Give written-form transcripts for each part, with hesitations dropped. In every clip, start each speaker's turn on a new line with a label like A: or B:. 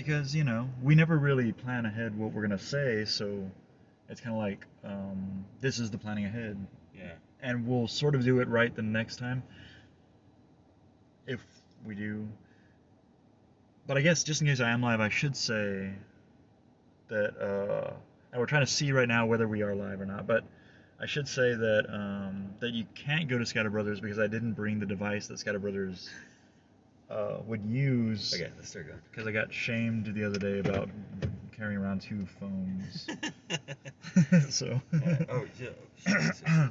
A: because, you know, we never really plan ahead what we're gonna say, so it's kind of like, this is the planning ahead.
B: Yeah.
A: And we'll sort of do it right the next time, if we do. But I guess just in case I am live, I should say that, and we're trying to see right now whether we are live or not, but I should say that that you can't go to ScatterBros because I didn't bring the device that ScatterBros would use.
B: Okay, let's start going.
A: Because I got shamed the other day about carrying around 2 phones. So.
B: Oh, yeah.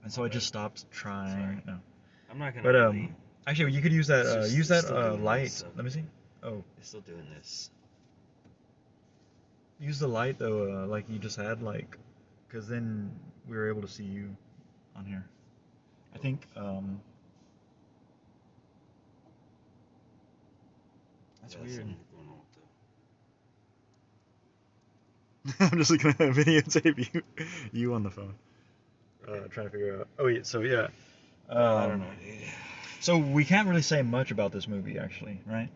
A: And so I just stopped trying.
B: Sorry.
A: No.
B: I'm not gonna.
A: But
B: really...
A: actually, you could use that. Use that light.
B: This,
A: Let me see. Oh.
B: It's still doing this.
A: Use the light though, like you just had, like, because then we were able to see you on here. I think. That's weird. I'm just looking at a videotape you on the phone, trying to figure out. Oh yeah, so yeah.
B: I don't know.
A: So we can't really say much about this movie, actually, right?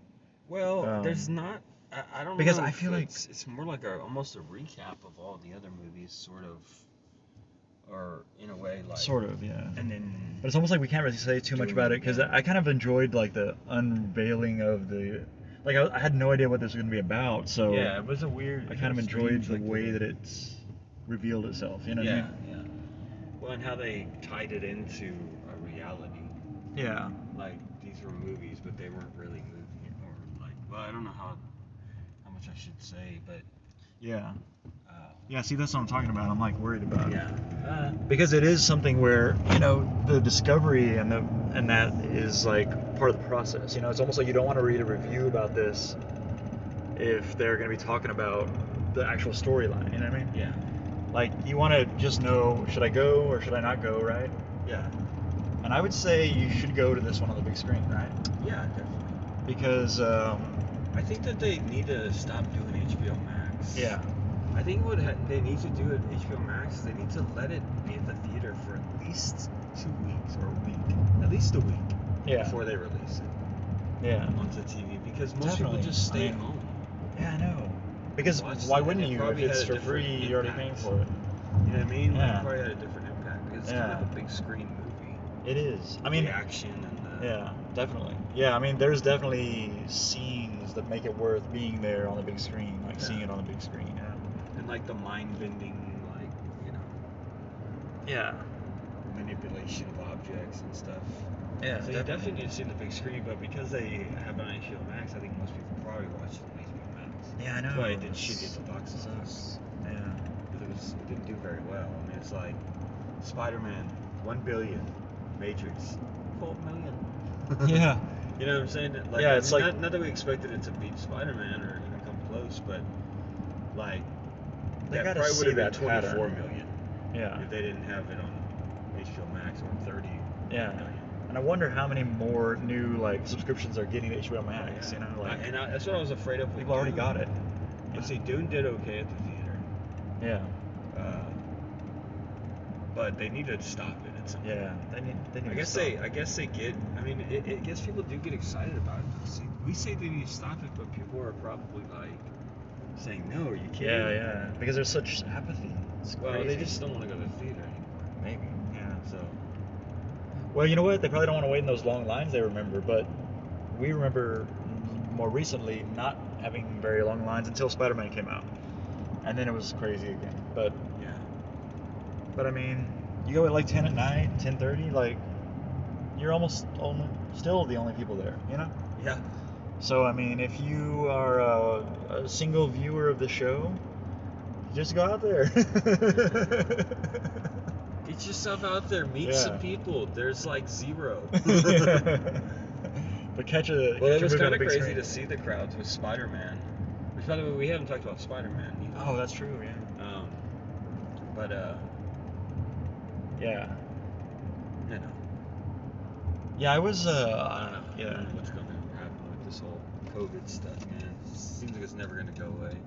B: Well, there's not. I don't know.
A: Because I feel like
B: it's more like almost a recap of all the other movies, sort of, or in a way like.
A: Sort of, yeah.
B: And then.
A: But it's almost like we can't really say too much about it because I kind of enjoyed like the unveiling of the. Like I had no idea what this was going to be about, so
B: yeah, it was a weird.
A: I kind of enjoyed the way that it's revealed itself. You know what I mean?
B: Yeah. Well, and how they tied it into a reality.
A: Yeah.
B: Like these were movies, but they weren't really movies, or like. Well, I don't know how much I should say, but.
A: Yeah. Yeah. See, that's what I'm talking about. I'm like worried about.
B: Yeah.
A: Because it is something where, you know, the discovery and that is like part of the process. You know, it's almost like you don't want to read a review about this if they're going to be talking about the actual storyline. You know what I mean?
B: Yeah.
A: Like you want to just know, should I go or should I not go, right?
B: Yeah.
A: And I would say you should go to this one on the big screen, right?
B: Yeah, definitely.
A: Because
B: I think that they need to stop doing HBO Max.
A: Yeah.
B: I think what they need to do at HBO Max is they need to let it be at the theater for at least 2 weeks or a week, at least a week, before they release it.
A: Yeah.
B: Onto TV, because most people just stay home.
A: Yeah, I know. Because why wouldn't you? If it's for free, you're already paying for it.
B: You know what I mean?
A: Yeah.
B: It probably had a different impact because it's kind of a big screen movie.
A: It is. I mean,
B: the action and the...
A: Yeah, definitely. Yeah, I mean, there's definitely scenes that make it worth being there on the big screen, like seeing it on the big screen. Yeah.
B: And like the mind-bending, like, you know.
A: Yeah.
B: Manipulation of objects and stuff.
A: Yeah.
B: So you definitely need to see the big screen, but because they have it on HBO Max, I think most people probably watch it on HBO Max.
A: Yeah, I know.
B: That's why it did shitty at the box office.
A: Yeah.
B: Because it didn't do very well. I mean, it's like Spider-Man, 1 billion. Matrix, 12 million.
A: Yeah.
B: You know what I'm saying? Like,
A: yeah, it's like
B: not that we expected it to beat Spider-Man or even come close, but like
A: they
B: that
A: gotta
B: probably would have been
A: that
B: 24
A: pattern.
B: million.
A: Yeah.
B: If they didn't have it on HBO Max or 30.
A: Yeah. Million. And I wonder how many more new like subscriptions are getting to HBO Max.
B: Yeah.
A: You know, like
B: that's what I was afraid of.
A: People already got it.
B: But see, Dune did okay at the theater.
A: Yeah.
B: But they need to stop it at some point.
A: Yeah, they need
B: I guess they get. I mean, I guess people do get excited about it. See, we say they need to stop it, but people are probably like saying, "No, you can't."
A: Yeah, because there's such apathy.
B: Well, they just don't want to go to the theater anymore.
A: Maybe. Yeah.
B: So.
A: Well, you know what? They probably don't want to wait in those long lines they remember, but we remember more recently not having very long lines until Spider-Man came out, and then it was crazy again. But
B: yeah.
A: But I mean, you go at like 10 at night, 10:30, like you're almost still the only people there, you know?
B: Yeah.
A: So I mean, if you are a single viewer of the show, just go out there.
B: Get yourself out there, meet some people. There's like 0.
A: But catch a.
B: Well, it was kind of crazy
A: screen.
B: to see the crowds with Spider-Man. Which, by the way, we haven't talked about Spider-Man either.
A: Oh, that's true. Yeah.
B: But
A: Yeah.
B: You know.
A: Yeah, I was.
B: I don't know. Yeah. I don't know what's going to happen with this whole COVID stuff, man. It seems like it's never going to go away.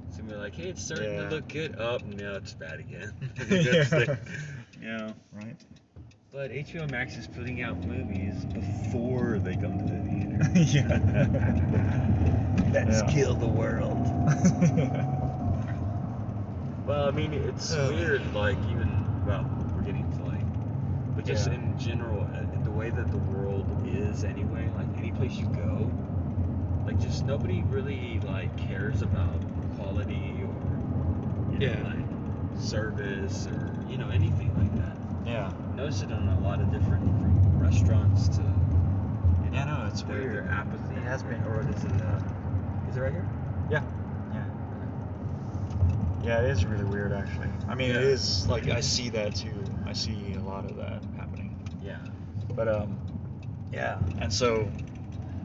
B: It's going to be like, hey, it's starting to look good. Oh, no, it's bad again.
A: Yeah, right.
B: But HBO Max is putting out movies before they come to the theater.
A: Yeah.
B: Let's kill the world. Well, I mean, it's weird, like, even, well, we're getting to, like, but just in general, the way that the world is anyway, like, any place you go, like, just nobody really, like, cares about quality or, you know, like, service or, you know, anything like that.
A: Yeah.
B: Notice it on a lot of different, from restaurants to, you know,
A: yeah, no, it's weird.
B: Their apathy.
A: It has been.
B: Or is it right here?
A: Yeah. Yeah. Yeah, it is really weird, actually. I mean, it is, like, I see that, too. I see a lot of that happening.
B: Yeah.
A: But, yeah. And so,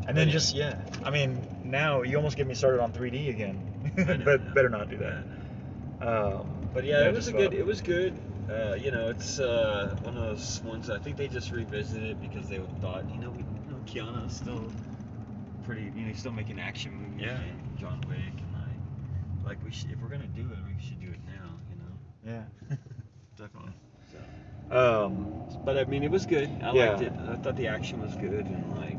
A: and then just, I mean, now you almost get me started on 3D again. But better not do that.
B: But yeah, it was good. It was good. You know, it's one of those ones. I think they just revisited it because they thought, you know, Keanu's still pretty. You know, he's still making action movies.
A: Yeah.
B: And John Wick and like we should, if we're gonna do it, we should do it now. You know.
A: Yeah. Definitely.
B: So. But I mean, it was good. I liked it. I thought the action was good and like.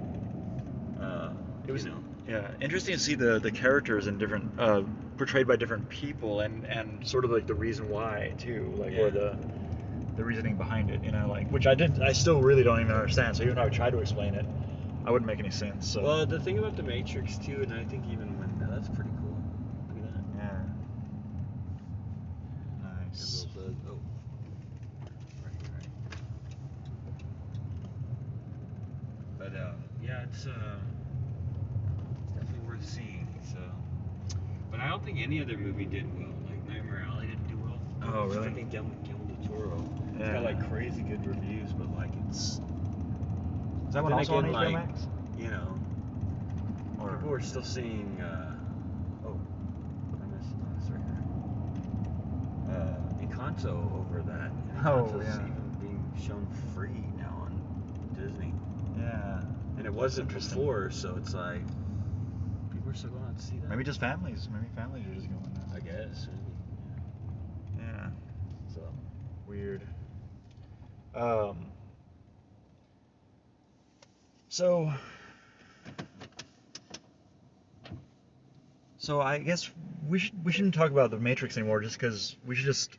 B: It was. You know.
A: Yeah, interesting to see the characters in different portrayed by different people and sort of like the reason why too, like or the reasoning behind it, you know, like which I still really don't even understand. So even though I tried to explain it, I wouldn't make any sense. So.
B: Well, the thing about the Matrix too, and I think even when that's pretty cool. Look at that.
A: Yeah. Nice.
B: A little bug. Oh. Right. But yeah, it's definitely worth seeing. So, but I don't think any other movie did well. Like Nightmare Alley didn't do well.
A: Oh, really?
B: Freaking Guillermo del Toro.
A: Yeah.
B: It's got like crazy good reviews, but like it's.
A: Is that one also on HBO Max?
B: You know, or people are still seeing. This right here. Encanto over that. Encanto's even being shown free now on Disney.
A: Yeah.
B: And it wasn't before, so it's like people are still going out to see that.
A: Maybe just families. Maybe families are just going now.
B: I guess. Maybe.
A: Yeah.
B: So
A: weird. So I guess we shouldn't talk about the Matrix anymore, just because we should just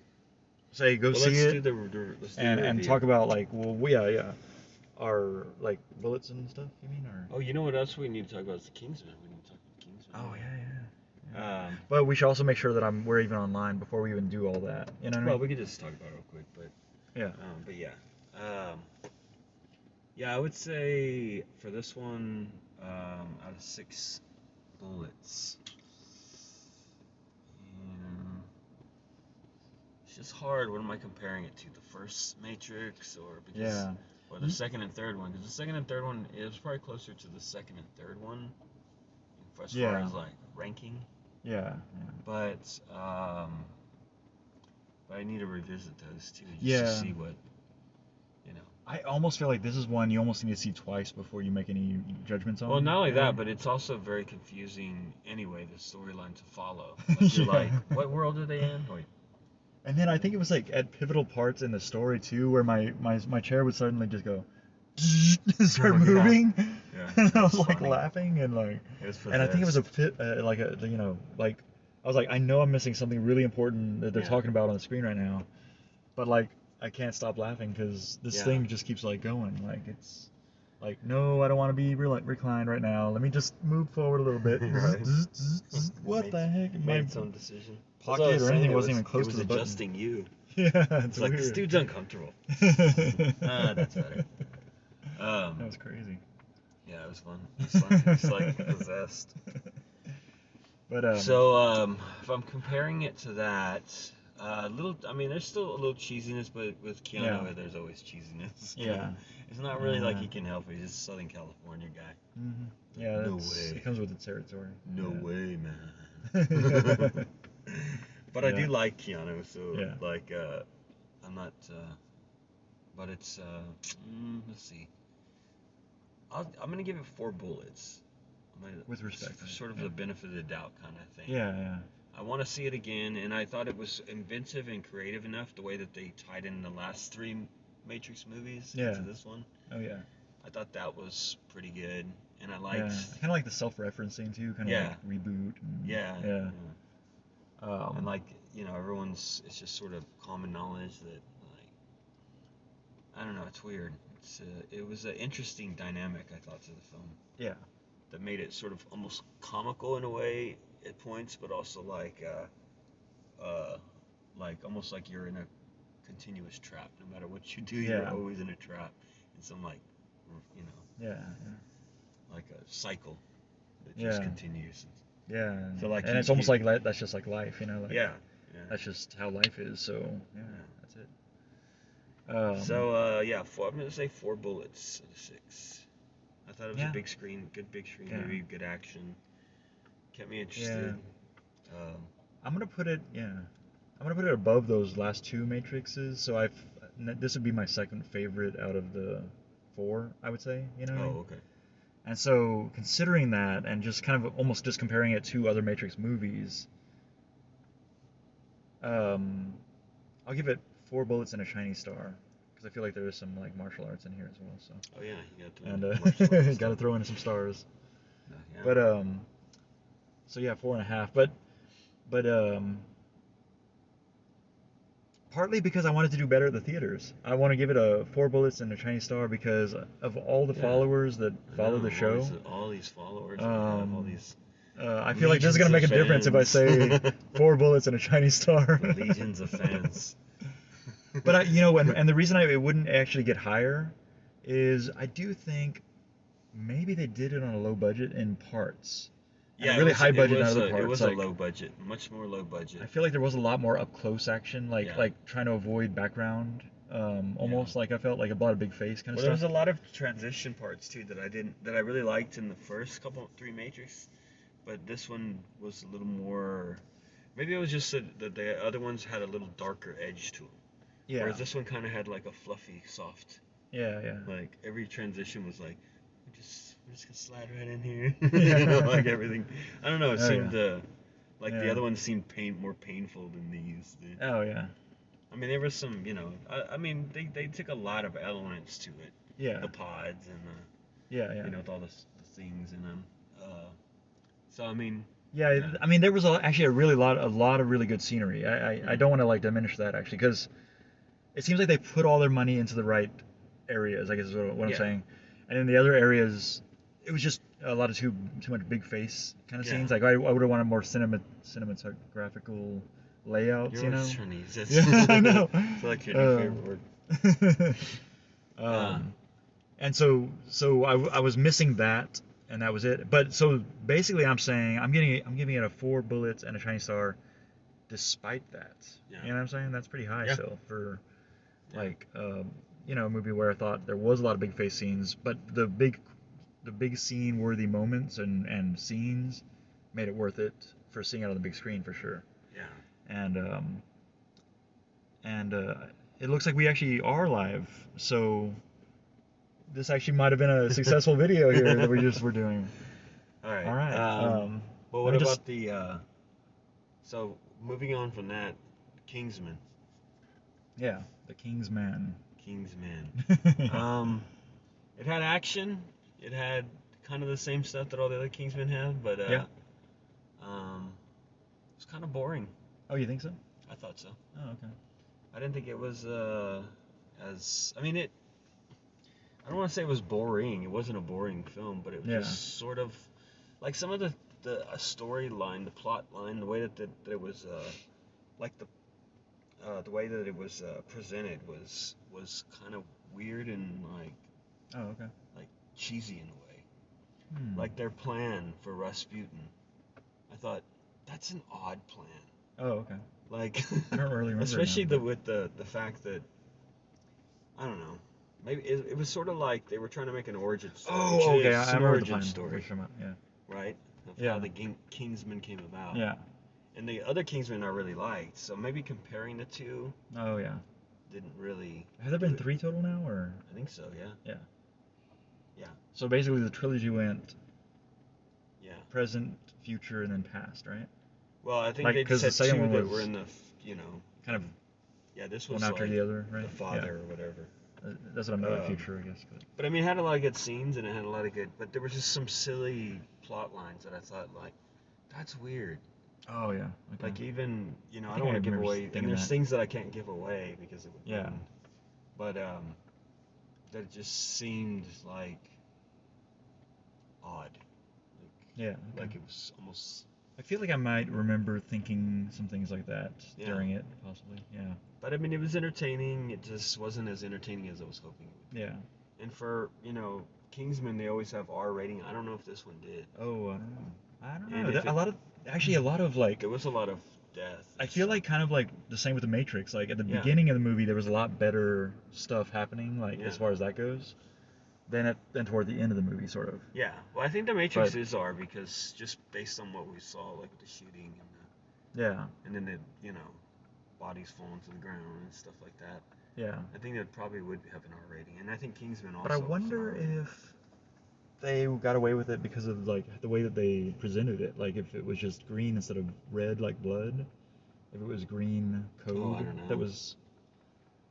A: say go see it and talk about like our like bullets and stuff. You mean or?
B: Oh, you know what else we need to talk about is the Kingsman. We need to talk about the Kingsman.
A: Oh yeah. But we should also make sure that we're even online before we even do all that. You know what I mean?
B: Well, we could just talk about it real quick, but
A: yeah.
B: But yeah. Yeah, I would say for this one, out of 6 bullets. It's just hard. What am I comparing it to? The first Matrix or or the second and third one? Because the second and third one is probably closer to the second and third one as far as like ranking.
A: Yeah.
B: But I need to revisit those too, just to see what, you know.
A: I almost feel like this is one you almost need to see twice before you make any judgments on.
B: Well, not only that, but it's also very confusing anyway, the storyline to follow. Like, you're like, what world are they in? Wait.
A: And then I think it was like at pivotal parts in the story too, where my chair would suddenly just go, start moving. Yeah. And I was like laughing and like, and I think it was I was like, I know I'm missing something really important that they're talking about on the screen right now, but like I can't stop laughing because this thing just keeps like going. Like it's like, no, I don't want to be reclined right now. Let me just move forward a little bit. What the heck?
B: Made its own decision.
A: Pocket or anything wasn't even close to the button.
B: It was adjusting you.
A: Yeah,
B: it's like, this dude's uncomfortable. That's better.
A: That was crazy.
B: Yeah, it was fun. It's like possessed.
A: But
B: so if I'm comparing it to that, there's still a little cheesiness, but with Keanu, there's always cheesiness.
A: Yeah.
B: It's not really like he can help it. He's just a Southern California guy.
A: Mm-hmm. Yeah, no way. It comes with the territory.
B: No way, man. But I do like Keanu, so like I'm not. But it's let's see. I'm gonna give it 4 bullets.
A: With respect.
B: Sort of the benefit of the doubt kind of thing.
A: Yeah.
B: I want to see it again, and I thought it was inventive and creative enough the way that they tied in the last 3 Matrix movies
A: Yeah.
B: into this one.
A: Oh yeah.
B: I thought that was pretty good, and I
A: Yeah.
B: liked.
A: I kind of like the self-referencing too, kind of
B: Yeah.
A: like reboot. And,
B: Yeah.
A: Yeah.
B: And like everyone's. It's just sort of common knowledge that like I don't know. It's weird. It was an interesting dynamic I thought to the film.
A: Yeah.
B: That made it sort of almost comical in a way at points, but also like almost like you're in a continuous trap. No matter what you do, you're
A: Yeah.
B: always in a trap. In some like
A: Yeah.
B: like a cycle that
A: Yeah.
B: just continues.
A: Yeah.
B: So like
A: and it's almost like that's just like life, Like,
B: yeah.
A: That's just how life is. So yeah, that's it.
B: So I'm gonna say 4 bullets out of 6. I thought it was
A: Yeah.
B: a good big screen
A: Yeah.
B: movie, good action, kept me interested.
A: I'm gonna put it above those last 2 Matrixes. So this would be my second favorite out of the 4, I would say.
B: Oh, okay.
A: And so considering that, and just kind of almost just comparing it to other Matrix movies, I'll give it 4 bullets and a shiny star, because I feel like there is some like martial arts in here as well. So.
B: Oh yeah, you got to.
A: And got to throw in some stars.
B: Yeah.
A: But so yeah, 4.5. But partly because I wanted to do better at the theaters. I want to give it a 4 bullets and a shiny star because of all the followers that follow the show.
B: All these followers, all these.
A: I feel like this is gonna make a difference if I say 4 bullets and a shiny star.
B: Legions of fans.
A: But and the reason it wouldn't actually get higher is I do think maybe they did it on a low budget in parts.
B: Yeah,
A: really high budget in other parts.
B: It was a low budget, much more low budget.
A: I feel like there was a lot more up close action, like trying to avoid background. Almost like I felt like a lot of big face kind of stuff.
B: There was a lot of transition parts too that I really liked in the first 3 Matrix, but this one was a little more. Maybe it was just that the other ones had a little darker edge to them.
A: Yeah.
B: Whereas this one kind of had like a fluffy, soft.
A: Yeah.
B: Like every transition was like, we're just gonna slide right in here. Like everything. I don't know. It seemed like the other ones seemed more painful than these.
A: Oh yeah.
B: I mean, there was some, I mean, they took a lot of elements to it.
A: Yeah.
B: The pods and with all the things in them. So I mean.
A: Yeah, I mean there was actually a lot of really good scenery. I don't want to like diminish that actually, because it seems like they put all their money into the right areas, I guess is what I'm saying. And in the other areas, it was just a lot of too much big face kind of scenes. Like I would have wanted more cinematographical layouts,
B: You're Chinese.
A: Yeah, I know.
B: It's like your new favorite word.
A: And so I was missing that, and that was it. But so basically, I'm saying I'm giving it a 4 bullets and a shiny star, despite that.
B: Yeah.
A: You know what I'm saying? That's pretty high still for like a movie where I thought there was a lot of big face scenes, but the big scene worthy moments and scenes made it worth it for seeing it on the big screen for sure.
B: Yeah.
A: And it looks like we actually are live, so this actually might have been a successful video here that we just were doing.
B: All right.
A: Well,
B: what about so moving on from that, Kingsman.
A: Yeah, the Kingsman.
B: It had action. It had kind of the same stuff that all the other Kingsmen have, but it was kind of boring.
A: Oh, you think so?
B: I thought so.
A: Oh, okay.
B: I didn't think it was I don't want to say it was boring. It wasn't a boring film, but it was just sort of like some of the storyline, the plot line, the way that it was like the way that it was presented was kind of weird and like cheesy in a way. Like their plan for Rasputin, I thought that's an odd plan.
A: Oh, okay.
B: Like
A: I don't really remember.
B: Especially with the fact that I don't know. Maybe it was sort of like they were trying to make an origin story.
A: Oh, okay. I remember
B: origin
A: the plan.
B: story.
A: Yeah.
B: Right? Of how the Kingsman came about.
A: Yeah.
B: And the other Kingsmen I really liked, so maybe comparing the two.
A: Oh yeah.
B: Didn't really.
A: Have there been 3 total now, or?
B: I think so. Yeah.
A: Yeah.
B: Yeah.
A: So basically, the trilogy went.
B: Yeah.
A: Present, future, and then past, right?
B: Well, I think
A: like,
B: they said
A: the second
B: 2
A: one
B: that
A: was
B: were in the
A: kind of.
B: Yeah, this was
A: one after
B: like
A: the other, right?
B: The father or whatever.
A: That's what I meant by future, I guess.
B: But I mean, it had a lot of good scenes and it had a lot of good. But there was just some silly plot lines that I thought like, that's weird.
A: Oh yeah. Okay.
B: Like even I
A: think
B: don't want
A: I
B: to give
A: remember
B: away,
A: thinking
B: and there's
A: that.
B: things that I can't give away because it would.
A: Yeah.
B: But that it just seemed like odd.
A: Yeah. Okay.
B: Like it was almost.
A: I feel like I might remember thinking some things like that
B: Yeah.
A: during it, possibly. Yeah.
B: But I mean, it was entertaining. It just wasn't as entertaining as I was hoping it would be.
A: Yeah.
B: And for Kingsman, they always have R rating. I don't know if this one did.
A: Oh, I don't know. I don't
B: And
A: know.
B: if
A: A lot of like.
B: There was a lot of death.
A: I feel like kind of like the same with the Matrix. Like at the
B: Yeah.
A: beginning of the movie, there was a lot better stuff happening, like
B: Yeah.
A: as far as that goes, than toward the end of the movie, sort of.
B: Yeah. Well, I think the Matrix is R because just based on what we saw, like with the shooting and then the bodies falling to the ground and stuff like that.
A: Yeah.
B: I think that probably would have an R rating, and I think Kingsman also.
A: But I wonder if they got away with it because of like the way that they presented it. Like if it was just green instead of red, like blood. If it was green code,
B: I don't know.
A: that was.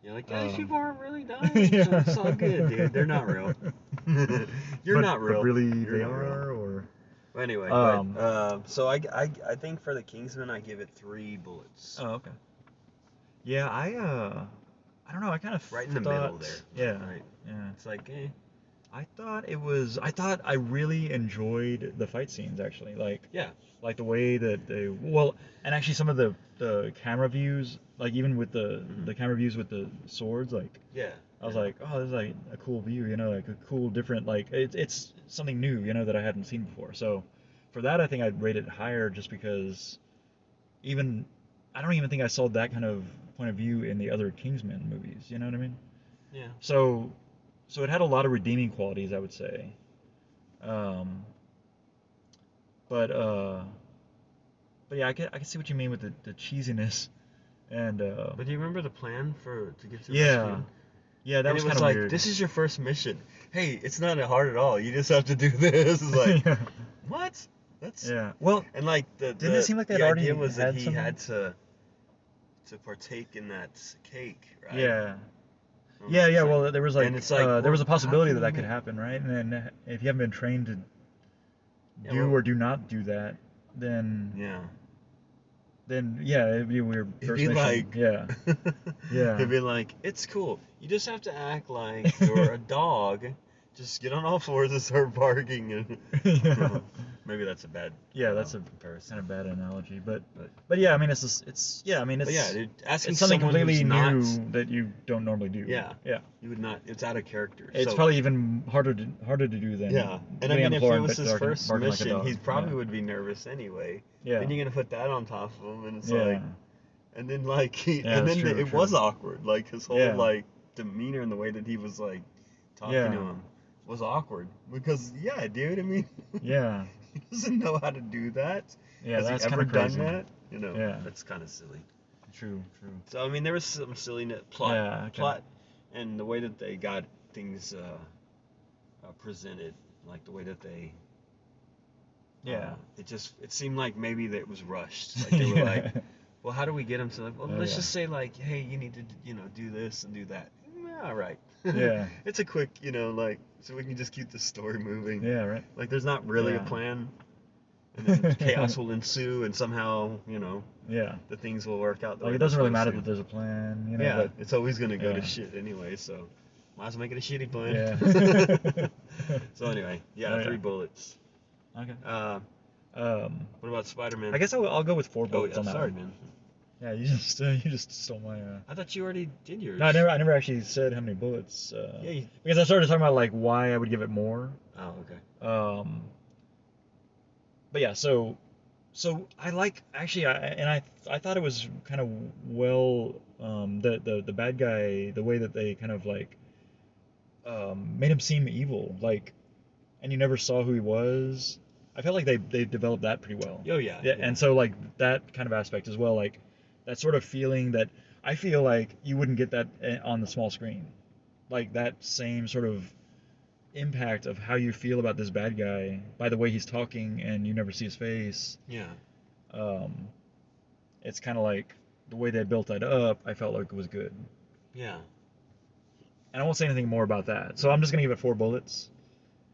B: You're like, these people aren't really dying. Yeah. So it's all good, dude. They're not real. You're not real.
A: But really,
B: You're
A: they
B: not real.
A: Or.
B: Well, anyway, so I think for the Kingsman, I give it 3 bullets.
A: Oh, okay. Yeah, I don't know. I kind of
B: right in the middle there.
A: Yeah.
B: Right.
A: Yeah.
B: It's like,
A: I thought I really enjoyed the fight scenes actually. Like like the way that they and actually some of the camera views, like even with the camera views with the swords, like I was like, oh, this is like a cool view, like a cool different, like it's something new, that I hadn't seen before. So for that, I think I'd rate it higher just because I don't even think I saw that kind of point of view in the other Kingsman movies. You know what I mean?
B: Yeah.
A: So it had a lot of redeeming qualities, I would say. But yeah, I can see what you mean with the cheesiness, and.
B: But do you remember the plan to get to
A: yeah.
B: rescue?
A: Yeah, that was kind of
B: like,
A: weird.
B: This is your first mission. Hey, it's not hard at all. You just have to do this. It's like, what? That's
A: Well,
B: and like
A: didn't it seem like they'd already
B: idea was that
A: had
B: he
A: something?
B: had to partake in that cake, right?
A: Yeah. Yeah. Well, there was like,
B: and it's like
A: there was a possibility
B: how
A: that
B: can
A: could
B: you
A: happen, right? And then if you haven't been trained to do
B: well-
A: or do not do that, then yeah, it'd be a weird
B: It'd
A: first
B: be
A: mission.
B: like,
A: Yeah.
B: It'd be like, it's cool. You just have to act like you're a dog. Just get on all fours and start barking. And maybe that's a bad.
A: That's a
B: comparison.
A: kind of bad analogy, but yeah, I mean it's
B: Dude, asking
A: it's something
B: someone
A: completely
B: who's
A: new that you don't normally do.
B: Yeah.
A: Yeah.
B: You would not. It's out of character.
A: It's probably even harder to do than.
B: Yeah, and I
A: getting on
B: mean,
A: the
B: if
A: floor
B: it
A: and
B: was his
A: barking
B: first
A: like a
B: mission,
A: dog.
B: he probably would be nervous anyway.
A: Yeah.
B: Then you're gonna put that on top of him, and it's
A: Yeah.
B: like, and then like, and
A: that's
B: then
A: true,
B: it was awkward. Like his whole
A: Yeah.
B: like demeanor and the way that he was like talking to him was awkward because dude, I mean,
A: Yeah.
B: he doesn't know how to do that.
A: Yeah,
B: Has
A: that's
B: he
A: kind
B: ever
A: of
B: done
A: crazy.
B: that?
A: Yeah.
B: That's kind of silly.
A: True.
B: So I mean, there was some silliness plot,
A: Yeah, okay.
B: plot, and the way that they got things presented, like the way that they.
A: Yeah.
B: It seemed like maybe that it was rushed. Like they were like, well, how do we get him to like? Well, let's
A: yeah.
B: just say like, hey, you need to do this and do that. All right.
A: Yeah.
B: It's a quick, like, so we can just keep the story moving.
A: Yeah, right.
B: Like there's not really a
A: Yeah.
B: plan, and then chaos will ensue, and somehow
A: Yeah.
B: the things will work out. The
A: Like
B: way
A: it doesn't
B: they're
A: really matter
B: supposed
A: that there's a plan,
B: to. Yeah,
A: but
B: it's always gonna go
A: yeah.
B: to shit anyway. So might as well make it a shitty plan.
A: Yeah.
B: So anyway,
A: Oh, yeah.
B: 3 bullets.
A: Okay.
B: What about Spider-Man?
A: I guess I'll go with 4
B: Oh,
A: bullets
B: yeah,
A: on that
B: sorry,
A: one.
B: man.
A: Yeah, you just stole my.
B: I thought you already did yours.
A: No, I never actually said how many bullets.
B: Yeah.
A: Because I started talking about like why I would give it more.
B: Oh, okay.
A: But yeah, so I like actually, I thought it was kind of well, the bad guy, the way that they kind of like made him seem evil, like, and you never saw who he was. I felt like they developed that pretty well.
B: Oh yeah.
A: And so like that kind of aspect as well, like that sort of feeling that I feel like you wouldn't get that on the small screen, like that same sort of impact of how you feel about this bad guy by the way he's talking and you never see his face.
B: Yeah.
A: It's kind of like the way they built that up. I felt like it was good.
B: Yeah.
A: and I won't say anything more about that. So I'm just gonna give it 4 bullets,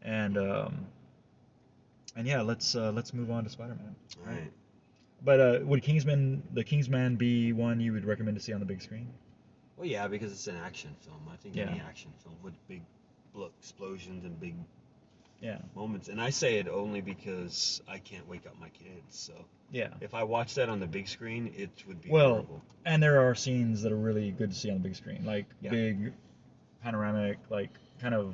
A: and yeah, let's move on to Spider-Man.
B: All right.
A: But would the Kingsman be one you would recommend to see on the big screen?
B: Well, yeah, because it's an action film. I think
A: Yeah.
B: any action film with big explosions and big
A: Yeah.
B: moments. And I say it only because I can't wake up my kids. So
A: Yeah.
B: if I watch that on the big screen, it would be
A: Well,
B: horrible.
A: and there are scenes that are really good to see on the big screen, like
B: Yeah.
A: big panoramic, like kind of,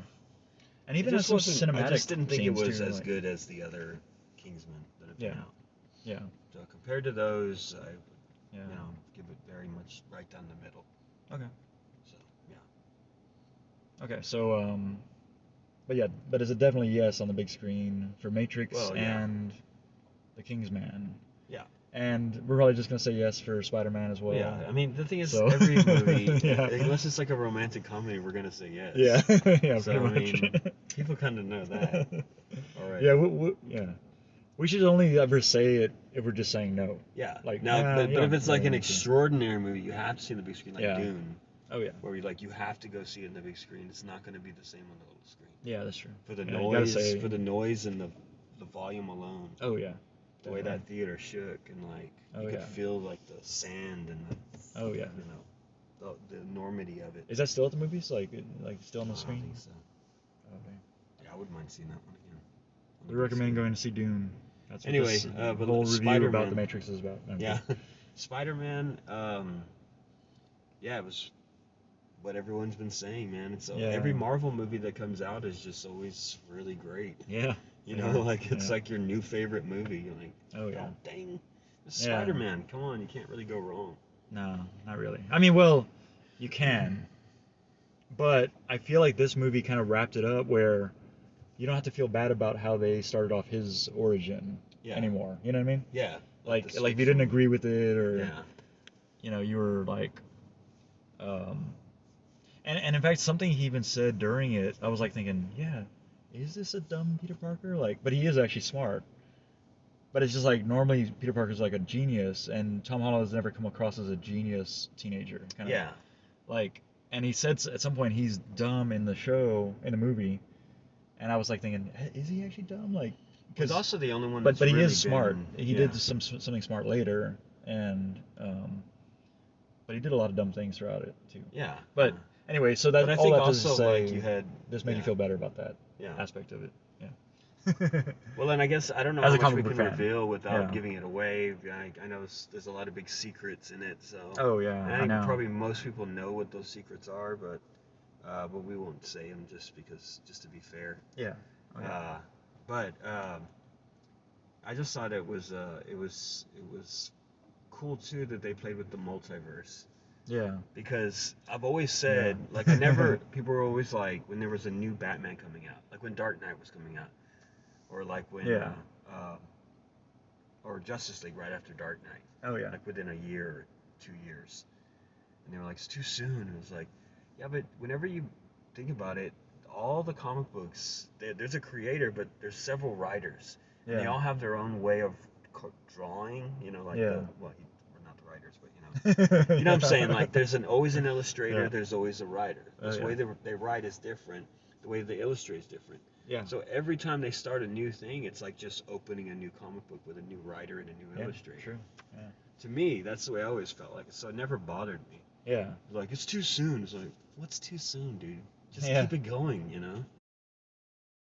A: and
B: It
A: even
B: just
A: some
B: wasn't.
A: cinematic
B: I just didn't think it
A: scenes
B: was
A: too,
B: as
A: like-
B: good as the other Kingsmen that have been
A: Yeah.
B: out.
A: Yeah.
B: So compared to those, I would,
A: Yeah.
B: give it very much right down the middle.
A: Okay.
B: So yeah.
A: Okay. So but is it definitely yes on the big screen for Matrix
B: Well, yeah.
A: and the Kingsman?
B: Yeah.
A: And we're probably just gonna say yes for Spider-Man as well.
B: Yeah, I mean the thing is,
A: So-
B: every movie,
A: Yeah.
B: unless it's like a romantic comedy, we're gonna say yes.
A: Yeah. Yeah.
B: So,
A: Pretty
B: I
A: much.
B: mean, people kind of know that. All right.
A: Yeah. Yeah. We should only ever say it if we're just saying no.
B: Yeah.
A: Like,
B: now,
A: nah,
B: but
A: you
B: if it's like an
A: don't need to.
B: extraordinary movie, you have to see it on the big screen, like
A: Yeah.
B: Dune,
A: Oh yeah.
B: where you have to go see it on the big screen. It's not going to be the same on the little screen.
A: Yeah, that's true.
B: For the
A: Yeah, you gotta
B: noise,
A: say-
B: for the noise and the volume alone.
A: Oh yeah.
B: The way
A: Definitely.
B: that theater shook and like
A: Oh,
B: you could
A: yeah.
B: feel like the sand and the
A: Oh yeah.
B: the enormity of it.
A: Is that still at the movies? Like still on the
B: I don't
A: screen?
B: think so.
A: Okay.
B: Yeah, I wouldn't mind seeing that one again. On the
A: We
B: big
A: recommend
B: screen.
A: going to see Dune. That's what
B: Anyway,
A: this
B: but
A: whole review
B: Spider-Man.
A: about the Matrix is about. Okay.
B: Yeah, Spider-Man. Yeah, it was what everyone's been saying, man. It's
A: Yeah.
B: every Marvel movie that comes out is just always really great.
A: Yeah.
B: You
A: Yeah.
B: know, like it's
A: Yeah.
B: like your new favorite movie. You're like,
A: Oh yeah.
B: oh dang, it's
A: Yeah.
B: Spider-Man. Come on, you can't really go wrong.
A: No, not really. I mean, well, you can, but I feel like this movie kind of wrapped it up where you don't have to feel bad about how they started off his origin
B: Yeah.
A: anymore. You know what I mean?
B: Yeah.
A: Like
B: the
A: if you
B: switch
A: didn't
B: from-
A: agree with it or
B: Yeah.
A: you were like, and in fact something he even said during it, I was like thinking, yeah, is this a dumb Peter Parker? Like, but he is actually smart. But it's just like normally Peter Parker's like a genius, and Tom Holland has never come across as a genius teenager. Kind of,
B: Yeah.
A: like, and he said at some point he's dumb in the movie, and I was like thinking, is he actually dumb? Like,
B: He's also the only one.
A: but
B: that's
A: he
B: really
A: is smart.
B: been-
A: He
B: yeah.
A: did something smart later, and but he did a lot of dumb things throughout it too.
B: Yeah.
A: But anyway, so that
B: But I
A: all
B: think
A: that is to
B: also
A: say,
B: like you had
A: this made you
B: yeah.
A: feel better about that
B: Yeah.
A: aspect of it. Yeah.
B: Well, then I guess I don't know
A: As
B: how
A: a
B: much
A: comic
B: we
A: book
B: can
A: fan.
B: reveal without
A: Yeah.
B: giving it away. I know there's a lot of big secrets in it, so.
A: Oh yeah,
B: And
A: I
B: I think
A: know.
B: probably most people know what those secrets are, but we won't say them just to be fair.
A: Yeah. Oh, yeah.
B: But I just thought it was cool too that they played with the multiverse.
A: Yeah.
B: Because I've always said,
A: Yeah.
B: like, people were always like, when there was a new Batman coming out, like when Dark Knight was coming out, or like when,
A: Yeah.
B: or Justice League right after Dark Knight,
A: Oh yeah.
B: like within a year or 2 years. And they were like, it's too soon. And it was like, yeah, but whenever you think about it, all the comic books, there's a creator, but there's several writers. And they
A: Yeah.
B: all have their own way of drawing, you know, like,
A: Yeah.
B: we're not the writers, but you know what I'm saying? Like, there's always an illustrator,
A: Yeah.
B: there's always a writer.
A: Oh,
B: The
A: yeah.
B: way they write is different. The way they illustrate is different.
A: Yeah.
B: So every time they start a new thing, it's like just opening a new comic book with a new writer and a new
A: Yeah,
B: illustrator.
A: true. Yeah.
B: To me, that's the way I always felt like. So it never bothered me.
A: Yeah.
B: Like, it's too soon. It's like, what's too soon, dude? Just
A: Yeah.
B: keep it going, you know?